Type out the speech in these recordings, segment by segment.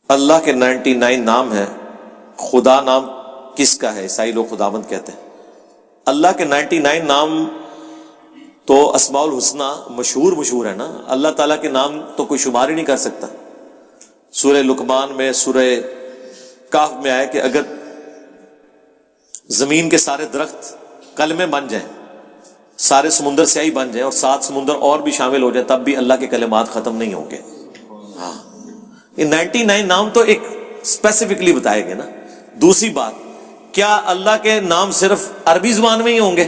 اللہ کے 99 نام ہیں. خدا نام کس کا ہے؟ عیسائی لوگ خداوند کہتے ہیں. اللہ کے 99 نام تو اسماء الحسنہ مشہور ہے نا. اللہ تعالیٰ کے نام تو کوئی شمار ہی نہیں کر سکتا. سورہ لقمان میں، سورہ کہف میں آئے کہ اگر زمین کے سارے درخت کلمے بن جائیں، سارے سمندر سیاہی بن جائیں اور 7 سمندر اور بھی شامل ہو جائیں، تب بھی اللہ کے کلمات ختم نہیں ہوں گے. ہاں، یہ 99 نام تو ایک اسپیسیفکلی بتائے گے نا. دوسری بات، کیا اللہ کے نام صرف عربی زبان میں ہی ہوں گے؟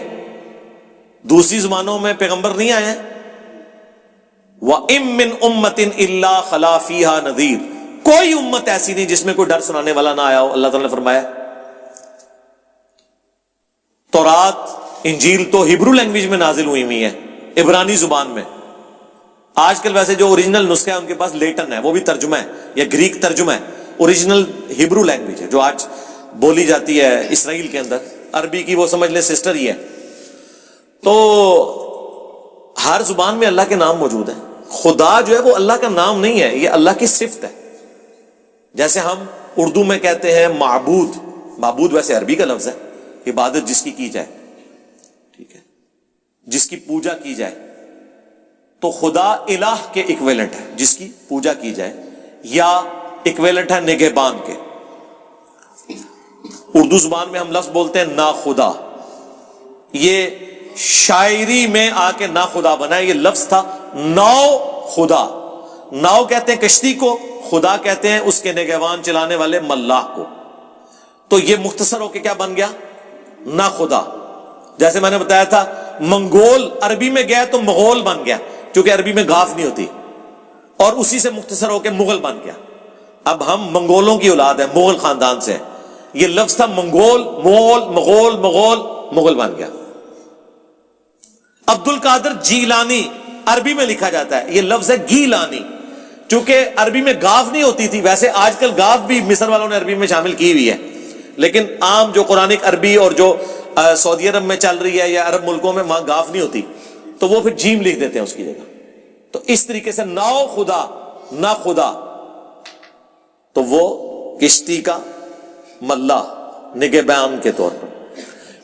دوسری زبانوں میں پیغمبر نہیں آئے ہیں؟ وَإِن مِّنْ أُمَّةٍ إِلَّا خَلَا فِيهَا نَذِيرٌ. کوئی امت ایسی نہیں جس میں کوئی ڈر سنانے والا نہ آیا ہو. اللہ تعالیٰ نے فرمایا تورات، انجیل تو ہیبرو لینگویج میں نازل ہوئی ہے، عبرانی زبان میں. آج کل ویسے جو اوریجنل نسخہ ہے ان کے پاس لیٹن ہے، وہ بھی ترجمہ ہے یا گریک ترجمہ ہے. اوریجنل ہیبرو لینگویج ہے جو آج بولی جاتی ہے اسرائیل کے اندر. عربی کی وہ سمجھ لیں سسٹر ہی ہے. تو ہر زبان میں اللہ کے نام موجود ہیں. خدا جو ہے وہ اللہ کا نام نہیں ہے، یہ اللہ کی صفت ہے. جیسے ہم اردو میں کہتے ہیں معبود. معبود ویسے عربی کا لفظ ہے، عبادت جس کی جائے، ٹھیک ہے، جس کی پوجا کی جائے. تو خدا الہ کے ایکویلنٹ ہے، جس کی پوجا کی جائے، یا ایکویلنٹ ہے نگہبان کے. اردو زبان میں ہم لفظ بولتے ہیں نا خدا. یہ شاعری میں آ کے نا خدا بنا ہے. یہ لفظ تھا ناؤ خدا. ناؤ کہتے ہیں کشتی کو، خدا کہتے ہیں اس کے نگہبان چلانے والے ملاح کو. تو یہ مختصر ہو کے کیا بن گیا؟ نا خدا. جیسے میں نے بتایا تھا منگول عربی میں گیا تو مغول بن گیا، کیونکہ عربی میں غاف نہیں ہوتی، اور اسی سے مختصر ہو کے مغل بن گیا. اب ہم منگولوں کی اولاد ہیں، مغل خاندان سے. یہ لفظ تھا منگول، مغول بن گیا. عبد القادر جیلانی عربی میں لکھا جاتا ہے، یہ لفظ ہے گیلانی، چونکہ عربی میں گاف نہیں ہوتی تھی. ویسے آج کل گاف بھی مصر والوں نے عربی میں شامل کی ہوئی ہے، لیکن عام جو قرآنک عربی اور جو سعودی عرب میں چل رہی ہے یا عرب ملکوں میں، وہاں گاف نہیں ہوتی، تو وہ پھر جیم لکھ دیتے ہیں اس کی جگہ. تو اس طریقے سے ناؤ خدا، نا خدا، تو وہ کشتی کا ملا، نگہبان کے طور پر.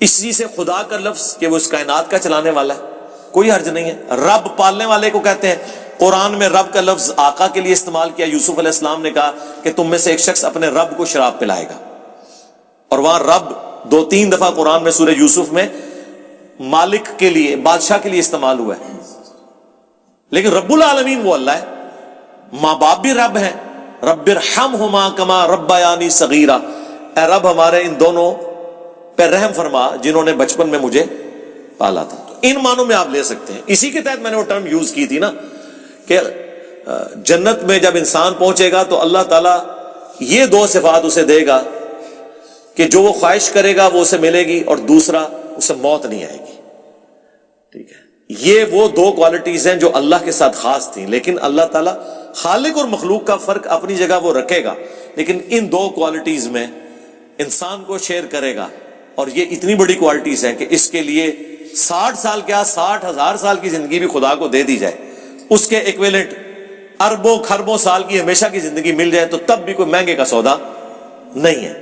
اسی سے خدا کا لفظ کہ وہ اس کائنات کا چلانے والا ہے، کوئی حرج نہیں ہے. رب پالنے والے کو کہتے ہیں. قرآن میں رب کا لفظ آقا کے لیے استعمال کیا. یوسف علیہ السلام نے کہا کہ تم میں سے ایک شخص اپنے رب کو شراب پلائے گا، اور وہاں رب 2-3 دفعہ قرآن میں سورہ یوسف میں مالک کے لیے، بادشاہ کے لیے استعمال ہوا ہے. لیکن رب العالمین وہ اللہ ہے. ماں باپ بھی رب ہیں. رب ارحمہما کما ربیانی صغیرا. اے رب ہمارے ان دونوں پہ رحم فرما جنہوں نے بچپن میں مجھے پالا تھا. تو ان معنوں میں آپ لے سکتے ہیں. اسی کے تحت میں نے وہ ٹرم یوز کی تھی نا کہ جنت میں جب انسان پہنچے گا تو اللہ تعالیٰ یہ 2 صفات اسے دے گا کہ جو وہ خواہش کرے گا وہ اسے ملے گی، اور دوسرا اسے موت نہیں آئے گی. ٹھیک ہے، یہ وہ 2 کوالٹیز ہیں جو اللہ کے ساتھ خاص تھیں. لیکن اللہ تعالیٰ خالق اور مخلوق کا فرق اپنی جگہ وہ رکھے گا، لیکن ان 2 کوالٹیز میں انسان کو شیئر کرے گا. اور یہ اتنی بڑی کوالٹیز ہیں کہ اس کے لیے 60 سال کیا 60,000 سال کی زندگی بھی خدا کو دے دی جائے، اس کے ایکویلنٹ اربوں خربوں سال کی ہمیشہ کی زندگی مل جائے، تو تب بھی کوئی مہنگے کا سودا نہیں ہے.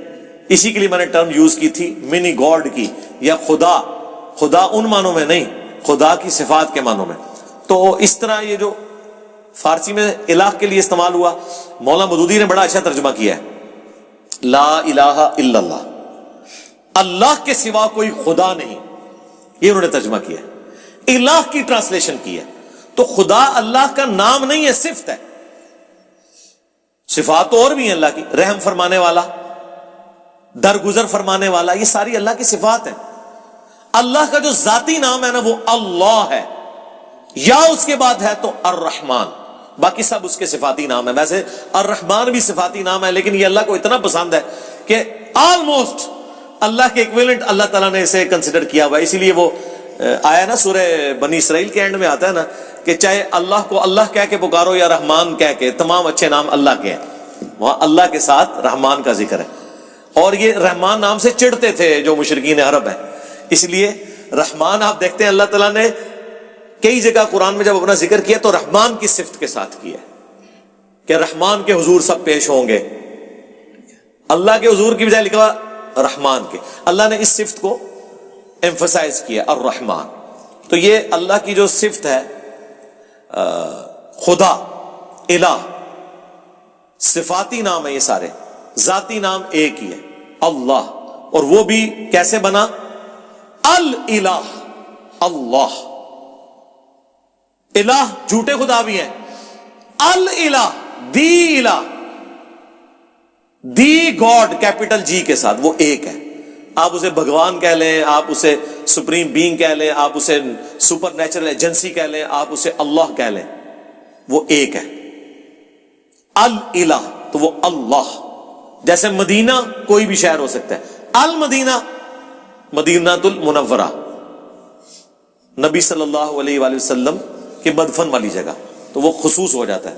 اسی کے لیے میں نے ٹرم یوز کی تھی منی گاڈ کی، یا خدا. خدا ان معنوں میں نہیں، خدا کی صفات کے معنوں میں. تو اس طرح یہ جو فارسی میں الہ کے لیے استعمال ہوا، مولانا مودودی نے بڑا اچھا ترجمہ کیا ہے. لا الہ الا اللہ، اللہ کے سوا کوئی خدا نہیں، یہ انہوں نے ترجمہ کیا. الہ کی ٹرانسلیشن کی ہے. تو خدا اللہ کا نام نہیں ہے، صفت ہے. صفات تو اور بھی ہیں اللہ کی، رحم فرمانے والا، درگزر فرمانے والا، یہ ساری اللہ کی صفات ہیں. اللہ کا جو ذاتی نام ہے نا وہ اللہ ہے، یا اس کے بعد ہے تو الرحمن. باقی سب اس کے صفاتی نام ہے. ویسے الرحمن بھی صفاتی نام ہے، لیکن یہ اللہ کو اتنا پسند ہے کہ آلموسٹ اللہ کے ایکویلنٹ اللہ تعالیٰ نے اسے کنسیڈر کیا ہوا ہے. اسی لیے وہ آیا نا سورہ بنی اسرائیل کے اینڈ میں آتا ہے نا کہ چاہے اللہ کو اللہ کہہ کے پکارو یا رحمان کہہ کے، تمام اچھے نام اللہ کے ہیں. وہاں اللہ کے ساتھ رحمان کا ذکر ہے. اور یہ رحمان نام سے چڑھتے تھے جو مشرکین عرب ہیں، اس لیے رحمان آپ دیکھتے ہیں اللہ تعالیٰ نے کئی جگہ قرآن میں جب اپنا ذکر کیا تو رحمان کی صفت کے ساتھ کیا کہ رحمان کے حضور سب پیش ہوں گے. اللہ کے حضور کی بجائے لکھا ہوا رحمان کے. اللہ نے اس صفت کو ایمفسائز کیا الرحمان. تو یہ اللہ کی جو صفت ہے خدا الہ، صفاتی نام ہے یہ سارے، ذاتی نام ایک ہی ہے اللہ. اور وہ بھی کیسے بنا؟ الہ، اللہ. الہ جھوٹے خدا بھی ہیں، الہ دی الہ، دی گاڈ کیپٹل جی کے ساتھ، وہ ایک ہے. آپ اسے بھگوان کہہ لیں، آپ اسے سپریم بینگ کہہ لیں، آپ اسے سپر نیچرل ایجنسی کہہ لیں، آپ اسے اللہ کہہ لیں، وہ ایک ہے. الہ تو وہ اللہ. جیسے مدینہ کوئی بھی شہر ہو سکتا ہے، المدینہ مدینۃ المنورہ نبی صلی اللہ علیہ وآلہ وسلم کے مدفن والی جگہ، تو وہ خصوص ہو جاتا ہے.